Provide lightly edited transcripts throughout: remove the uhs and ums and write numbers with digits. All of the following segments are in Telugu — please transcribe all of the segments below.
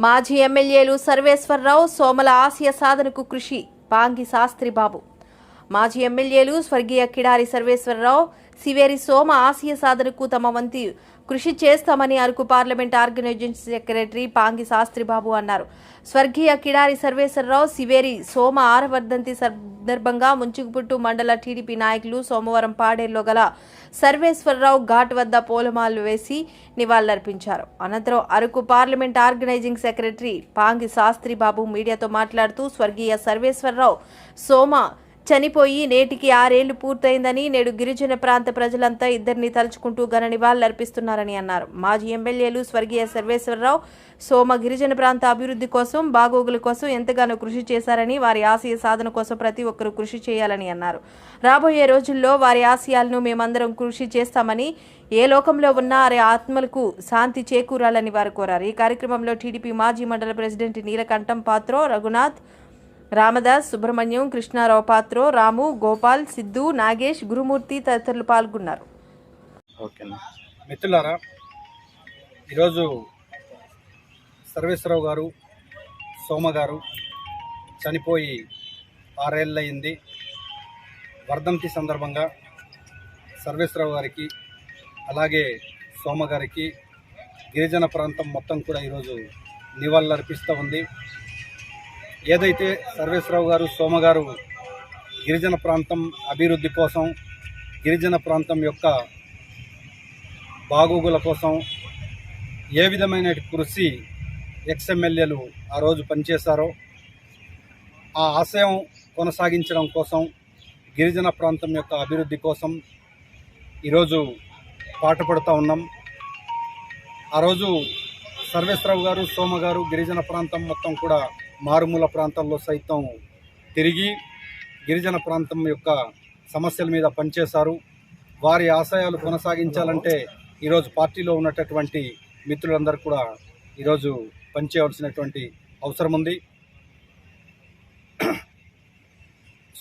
మాజీ ఎమ్మెల్యేలు సర్వేశ్వరరావు సోమల ఆశయ సాధనకు కృషి పాంగి శాస్త్రి బాబు. మాజీ ఎమ్మెల్యేలు స్వర్గీయ కిడారి సర్వేశ్వరరావు, సివేరి సోమ ఆశయ సాధనకు తమ వంతు కృషి చేస్తామని Araku parliament organisation secretary Pangi Shastri Babu అన్నారు. స్వర్గీయ కిడారి సర్వేశ్వరరావు, సివేరి సోమ 6వ వర్ధంతి సందర్భంగా ముంచుకుపుట్టు మండల టీడీపీ నాయకులు సోమవారం పాడేరులో గల సర్వేశ్వరరావు ఘాట్ వద్ద పూలమాలలు వేసి నివాళులర్పించారు. అనంతరం Araku parliament organising secretary Pangi Shastri Babu మీడియాతో మాట్లాడుతూ స్వర్గీయ సర్వేశ్వరరావు సోమ చనిపోయి నేటికి 6 ఏళ్లు పూర్తయిందని, నేడు గిరిజన ప్రాంత ప్రజలంతా ఇద్దరిని తలుచుకుంటూ ఘన నివాళులర్పిస్తున్నారని అన్నారు. మాజీ ఎమ్మెల్యేలు స్వర్గీయ సర్వేశ్వరరావు సోమ గిరిజన ప్రాంత అభివృద్ధి కోసం, బాగోగుల కోసం ఎంతగానో కృషి చేశారని, వారి ఆశయ సాధన కోసం ప్రతి ఒక్కరూ కృషి చేయాలని అన్నారు. రాబోయే రోజుల్లో వారి ఆశయాలను మేమందరం కృషి చేస్తామని, ఏ లోకంలో ఉన్నా వారి ఆత్మలకు శాంతి చేకూరాలని వారు కోరారు. ఈ కార్యక్రమంలో టీడీపీ మాజీ మండల ప్రెసిడెంట్ నీలకంఠం పాత్రో, రఘునాథ్, రామదాస్, సుబ్రహ్మణ్యం, కృష్ణారావు పాత్రో, రాము, గోపాల్, సిద్ధు, నాగేష్, గురుమూర్తి తదితరులు పాల్గొన్నారు. మిత్రులారా, ఈరోజు సర్వేశ్వరరావు గారు, సోమ గారు చనిపోయి 6 ఏళ్ళయింది. వర్ధంతి సందర్భంగా సర్వేశ్వరరావు గారికి అలాగే సోమ గారికి గిరిజన ప్రాంతం మొత్తం కూడా ఈరోజు నివాళులర్పిస్తూ ఉంది. ఏదైతే సర్వేశ్వరరావు గారు, సోమ గారు గిరిజన ప్రాంతం అభివృద్ధి కోసం, గిరిజన ప్రాంతం యొక్క బాగోగుల కోసం ఏ విధమైన కృషి ఎక్స్ఎమ్మెల్యేలు ఆ రోజు పనిచేశారో ఆ ఆశయం కొనసాగించడం కోసం, గిరిజన ప్రాంతం యొక్క అభివృద్ధి కోసం ఈరోజు పాటుపడుతూ ఉన్నాం. ఆ రోజు సర్వేశ్వరరావు గారు, సోమ గారు గిరిజన ప్రాంతం మొత్తం కూడా మారుమూల ప్రాంతాల్లో సైతం తిరిగి గిరిజన ప్రాంతం యొక్క సమస్యల మీద పనిచేశారు. వారి ఆశయాలు కొనసాగించాలంటే ఈరోజు పార్టీలో ఉన్నటువంటి మిత్రులందరూ కూడా ఈరోజు పనిచేయవలసినటువంటి అవసరం ఉంది.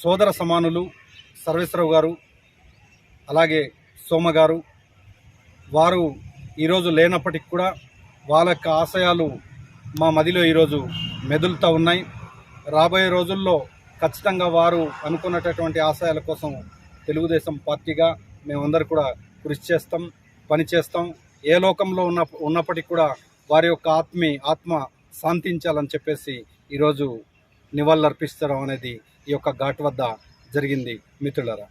సోదర సమానులు సర్వేశ్వరరావు గారు అలాగే సోమ గారు, వారు ఈరోజు లేనప్పటికీ కూడా వాళ్ళ యొక్క ఆశయాలు మా మదిలో ఈరోజు మెదులుతూ ఉన్నాయి. రాబోయే రోజుల్లో ఖచ్చితంగా వారు అనుకున్నటువంటి ఆశయాల కోసం తెలుగుదేశం పార్టీగా మేమందరూ కూడా కృషి చేస్తాం, పనిచేస్తాం. ఏ లోకంలో ఉన్నప్పటికీ కూడా వారి యొక్క ఆత్మ శాంతించాలని చెప్పేసి ఈరోజు నివాళులర్పిస్తడం అనేది ఈ యొక్క ఘాట్ వద్ద జరిగింది. మిత్రులారా,